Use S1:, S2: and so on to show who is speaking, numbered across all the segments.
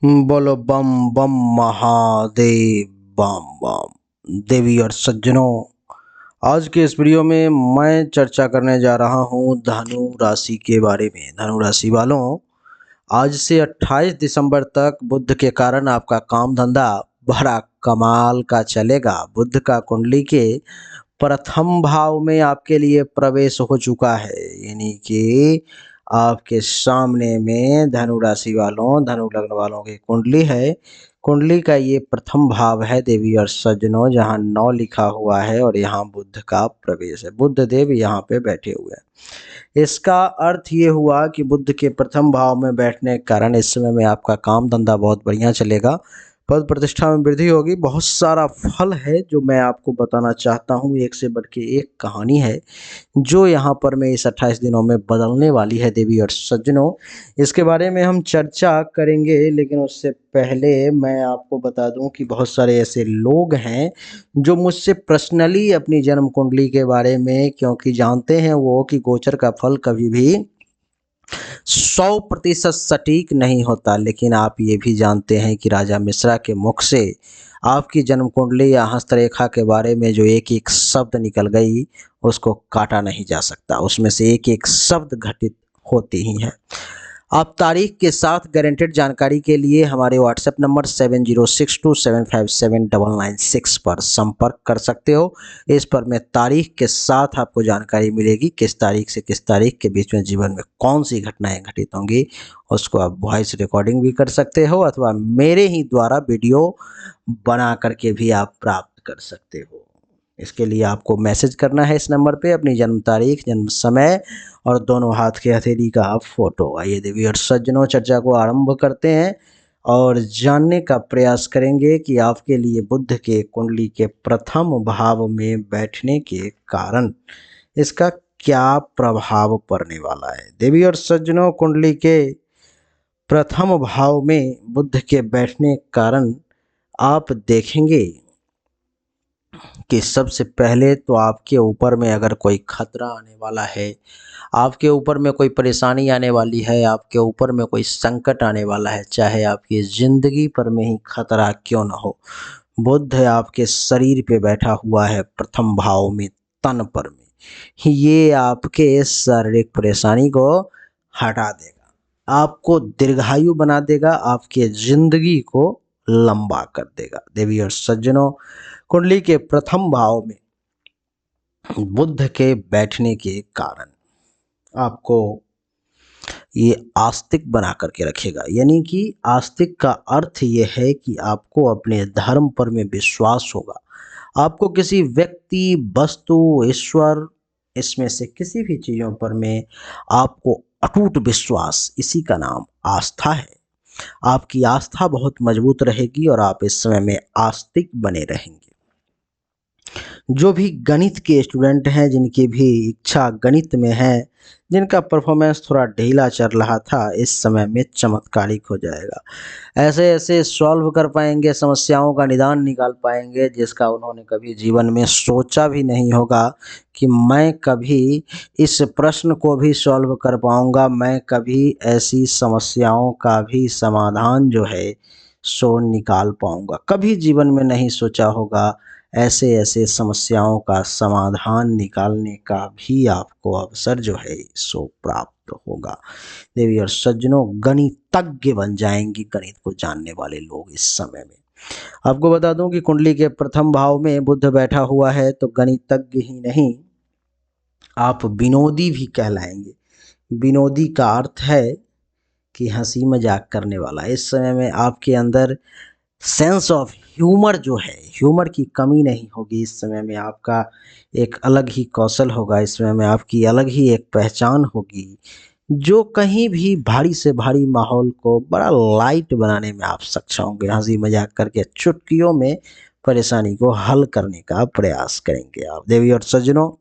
S1: बोलो बम बम महादेव बम बम। देवी और सज्जनों, आज के इस वीडियो में मैं चर्चा करने जा रहा हूँ धनु राशि के बारे में। धनु राशि वालों, आज से 28 दिसंबर तक बुध के कारण आपका काम धंधा बड़ा कमाल का चलेगा। बुध का कुंडली के प्रथम भाव में आपके लिए प्रवेश हो चुका है, यानी कि आपके सामने में धनु राशि वालों, धनु लग्न वालों की कुंडली है। कुंडली का ये प्रथम भाव है देवी और सज्जनों, जहाँ 9 लिखा हुआ है और यहाँ बुध का प्रवेश है। बुध देव यहाँ पे बैठे हुए हैं। इसका अर्थ ये हुआ कि बुध के प्रथम भाव में बैठने के कारण इस समय में आपका काम धंधा बहुत बढ़िया चलेगा। पद प्रतिष्ठा में वृद्धि होगी। बहुत सारा फल है जो मैं आपको बताना चाहता हूँ। एक से बढ़ के एक कहानी है जो यहाँ पर मैं इस 28 दिनों में बदलने वाली है देवी और सज्जनों। इसके बारे में हम चर्चा करेंगे, लेकिन उससे पहले मैं आपको बता दूं कि बहुत सारे ऐसे लोग हैं जो मुझसे पर्सनली अपनी जन्म कुंडली के बारे में, क्योंकि जानते हैं वो कि गोचर का फल कभी भी 100% सटीक नहीं होता, लेकिन आप ये भी जानते हैं कि राजा मिश्रा के मुख से आपकी जन्म कुंडली या हस्तरेखा के बारे में जो एक एक शब्द निकल गई उसको काटा नहीं जा सकता। उसमें से एक एक शब्द घटित होते ही हैं। आप तारीख के साथ गारंटेड जानकारी के लिए हमारे व्हाट्सएप नंबर 7062757996 पर संपर्क कर सकते हो। इस पर मैं तारीख के साथ आपको जानकारी मिलेगी, किस तारीख से किस तारीख के बीच में जीवन में कौन सी घटनाएं घटित होंगी। उसको आप वॉइस रिकॉर्डिंग भी कर सकते हो अथवा मेरे ही द्वारा वीडियो बना करके भी आप प्राप्त कर सकते हो। इसके लिए आपको मैसेज करना है इस नंबर पे अपनी जन्म तारीख, जन्म समय और दोनों हाथ के हथेली का आप फोटो। आइए देवी और सज्जनों, चर्चा को आरंभ करते हैं और जानने का प्रयास करेंगे कि आपके लिए बुध के कुंडली के प्रथम भाव में बैठने के कारण इसका क्या प्रभाव पड़ने वाला है। देवी और सज्जनों, कुंडली के प्रथम भाव में बुध के बैठने के कारण आप देखेंगे कि सबसे पहले तो आपके ऊपर में अगर कोई खतरा आने वाला है, आपके ऊपर में कोई परेशानी आने वाली है, आपके ऊपर में कोई संकट आने वाला है, चाहे आपकी ज़िंदगी पर में ही खतरा क्यों ना हो, बुध आपके शरीर पे बैठा हुआ है प्रथम भाव में, तन पर में, ये आपके शारीरिक परेशानी को हटा देगा, आपको दीर्घायु बना देगा, आपके ज़िंदगी को लंबा कर देगा। देवी और सज्जनों, कुंडली के प्रथम भाव में बुध के बैठने के कारण आपको ये आस्तिक बना करके रखेगा। यानी कि आस्तिक का अर्थ ये है कि आपको अपने धर्म पर में विश्वास होगा। आपको किसी व्यक्ति, वस्तु, ईश्वर, इसमें से किसी भी चीज़ों पर में आपको अटूट विश्वास, इसी का नाम आस्था है। आपकी आस्था बहुत मजबूत रहेगी और आप इस समय में आस्तिक बने रहेंगे। जो भी गणित के स्टूडेंट हैं, जिनकी भी इच्छा गणित में है, जिनका परफॉर्मेंस थोड़ा ढीला चल रहा था, इस समय में चमत्कारिक हो जाएगा। ऐसे ऐसे सॉल्व कर पाएंगे, समस्याओं का निदान निकाल पाएंगे जिसका उन्होंने कभी जीवन में सोचा भी नहीं होगा कि मैं कभी इस प्रश्न को भी सॉल्व कर पाऊंगा, मैं कभी ऐसी समस्याओं का भी समाधान जो है सो निकाल पाऊंगा। कभी जीवन में नहीं सोचा होगा ऐसे ऐसे समस्याओं का समाधान निकालने का भी आपको अवसर जो है सो प्राप्त होगा। देवी और सज्जनों, गणितज्ञ बन जाएंगे गणित को जानने वाले लोग इस समय में। आपको बता दूं कि कुंडली के प्रथम भाव में बुध बैठा हुआ है तो गणितज्ञ ही नहीं, आप विनोदी भी कहलाएंगे। विनोदी का अर्थ है कि हंसी मजाक करने वाला। इस समय में आपके अंदर सेंस ऑफ ह्यूमर जो है, ह्यूमर की कमी नहीं होगी। इस समय में आपका एक अलग ही कौशल होगा, इस समय में आपकी अलग ही एक पहचान होगी, जो कहीं भी भारी से भारी माहौल को बड़ा लाइट बनाने में आप सक्षम होंगे। हंसी मजाक करके चुटकियों में परेशानी को हल करने का प्रयास करेंगे आप। देवी और सज्जनों,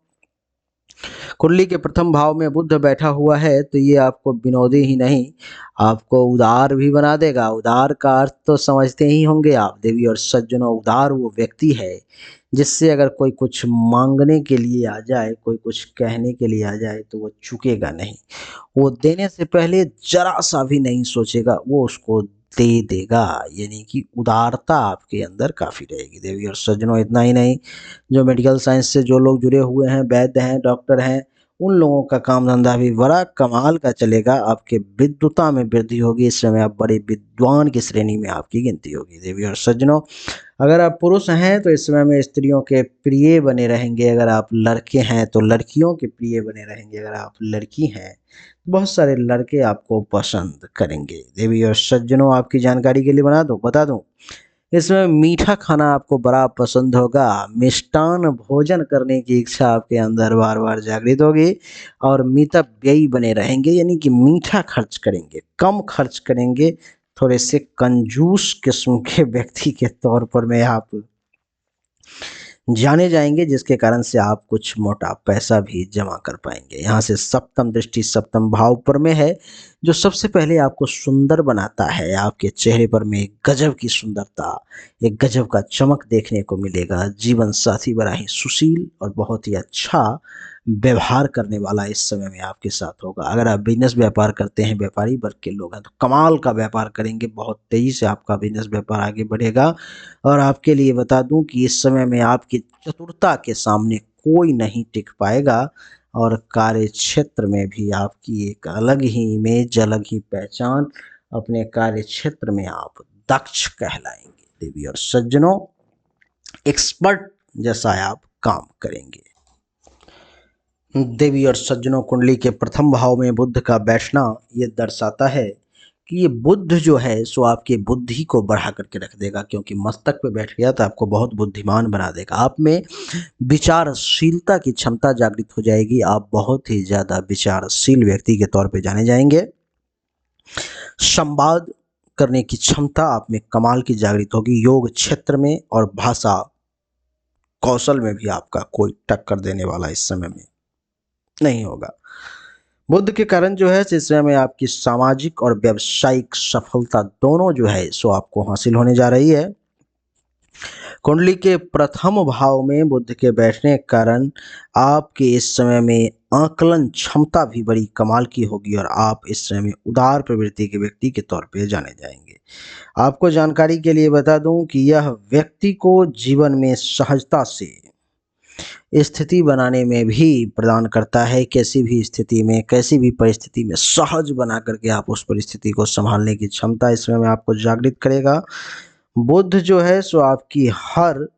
S1: कुंडली के प्रथम भाव में बुध बैठा हुआ है तो ये आपको विनोदी ही नहीं, आपको उदार भी बना देगा। उदार का अर्थ तो समझते ही होंगे आप देवी और सज्जनों। उदार वो व्यक्ति है जिससे अगर कोई कुछ मांगने के लिए आ जाए, कोई कुछ कहने के लिए आ जाए तो वो चुकेगा नहीं। वो देने से पहले जरा सा भी नहीं सोचेगा, वो उसको दे देगा, यानी कि उदारता आपके अंदर काफ़ी रहेगी देवी और सज्जनों। इतना ही नहीं, जो मेडिकल साइंस से जो लोग जुड़े हुए हैं, वैद्य हैं, डॉक्टर हैं, उन लोगों का काम धंधा भी बड़ा कमाल का चलेगा। आपके विद्वता में वृद्धि होगी, इस समय आप बड़े विद्वान की श्रेणी में आपकी गिनती होगी देवी और सज्जनों। अगर आप पुरुष हैं तो इस समय में स्त्रियों के प्रिय बने रहेंगे, अगर आप लड़के हैं तो लड़कियों के प्रिय बने रहेंगे, अगर आप लड़की हैं तो बहुत सारे लड़के आपको पसंद करेंगे देवी और सज्जनों। आपकी जानकारी के लिए बता दूं, इसमें मीठा खाना आपको बड़ा पसंद होगा, मिष्टान भोजन करने की इच्छा आपके अंदर बार बार जागृत होगी और मितव्ययी बने रहेंगे, यानी कि मीठा खर्च करेंगे, कम खर्च करेंगे, थोड़े से कंजूस किस्म के व्यक्ति के तौर पर में आप जाने जाएंगे, जिसके कारण से आप कुछ मोटा पैसा भी जमा कर पाएंगे। यहाँ से सप्तम दृष्टि सप्तम भाव पर में है, जो सबसे पहले आपको सुंदर बनाता है। आपके चेहरे पर में एक गजब की सुंदरता, एक गजब का चमक देखने को मिलेगा। जीवन साथी बड़ा ही सुशील और बहुत ही अच्छा व्यवहार करने वाला इस समय में आपके साथ होगा। अगर आप बिजनेस व्यापार करते हैं, व्यापारी वर्ग के लोग हैं, तो कमाल का व्यापार करेंगे, बहुत तेजी से आपका बिजनेस व्यापार आगे बढ़ेगा। और आपके लिए बता दूं कि इस समय में आपकी चतुरता के सामने कोई नहीं टिक पाएगा और कार्य क्षेत्र में भी आपकी एक अलग ही इमेज, अलग ही पहचान, अपने कार्य क्षेत्र में आप दक्ष कहलाएंगे देवी और सज्जनों। एक्सपर्ट जैसा आप काम करेंगे देवी और सज्जनों। कुंडली के प्रथम भाव में बुध का बैठना ये दर्शाता है कि ये बुध जो है सो आपकी बुद्धि को बढ़ा करके रख देगा, क्योंकि मस्तक पे बैठ गया तो आपको बहुत बुद्धिमान बना देगा। आप में विचारशीलता की क्षमता जागृत हो जाएगी, आप बहुत ही ज़्यादा विचारशील व्यक्ति के तौर पे जाने जाएंगे। संवाद करने की क्षमता आप में कमाल की जागृत होगी। योग क्षेत्र में और भाषा कौशल में भी आपका कोई टक्कर देने वाला इस समय में नहीं होगा। बुध के कारण जो है इस समय में आपकी सामाजिक और व्यावसायिक सफलता दोनों जो है सो आपको हासिल होने जा रही है। कुंडली के प्रथम भाव में बुध के बैठने के कारण आपके इस समय में आकलन क्षमता भी बड़ी कमाल की होगी और आप इस समय में उदार प्रवृत्ति के व्यक्ति के तौर पे जाने जाएंगे। आपको जानकारी के लिए बता दूं कि यह व्यक्ति को जीवन में सहजता से स्थिति बनाने में भी प्रदान करता है। कैसी भी स्थिति में, कैसी भी परिस्थिति में सहज बना करके आप उस परिस्थिति को संभालने की क्षमता इस समय में आपको जागृत करेगा। बुध जो है सो आपकी हर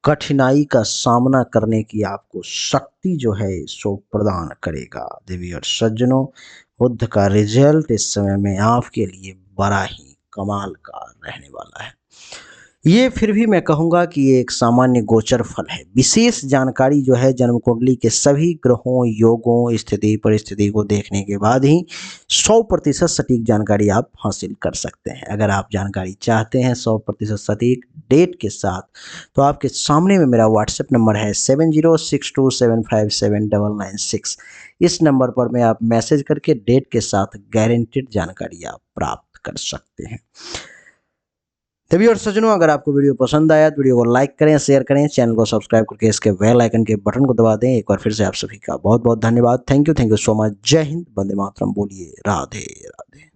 S1: कठिनाई का सामना करने की आपको शक्ति जो है सो प्रदान करेगा देवी और सज्जनों। बुध का रिजल्ट इस समय में आपके लिए बड़ा ही कमाल का रहने वाला है। ये फिर भी मैं कहूँगा कि ये एक सामान्य गोचर फल है। विशेष जानकारी जो है जन्म कुंडली के सभी ग्रहों, योगों, स्थिति परिस्थिति को देखने के बाद ही 100% सटीक जानकारी आप हासिल कर सकते हैं। अगर आप जानकारी चाहते हैं 100% सटीक डेट के साथ, तो आपके सामने में मेरा व्हाट्सएप नंबर है 7062757996। इस नंबर पर में आप मैसेज करके डेट के साथ गारंटेड जानकारी आप प्राप्त कर सकते हैं। देवी और सज्जनों, अगर आपको वीडियो पसंद आया तो वीडियो को लाइक करें, शेयर करें, चैनल को सब्सक्राइब करके इसके बेल आइकन के बटन को दबा दें। एक बार फिर से आप सभी का बहुत बहुत धन्यवाद। Thank you so much. जय हिंद, वंदे मातरम। बोलिए राधे राधे।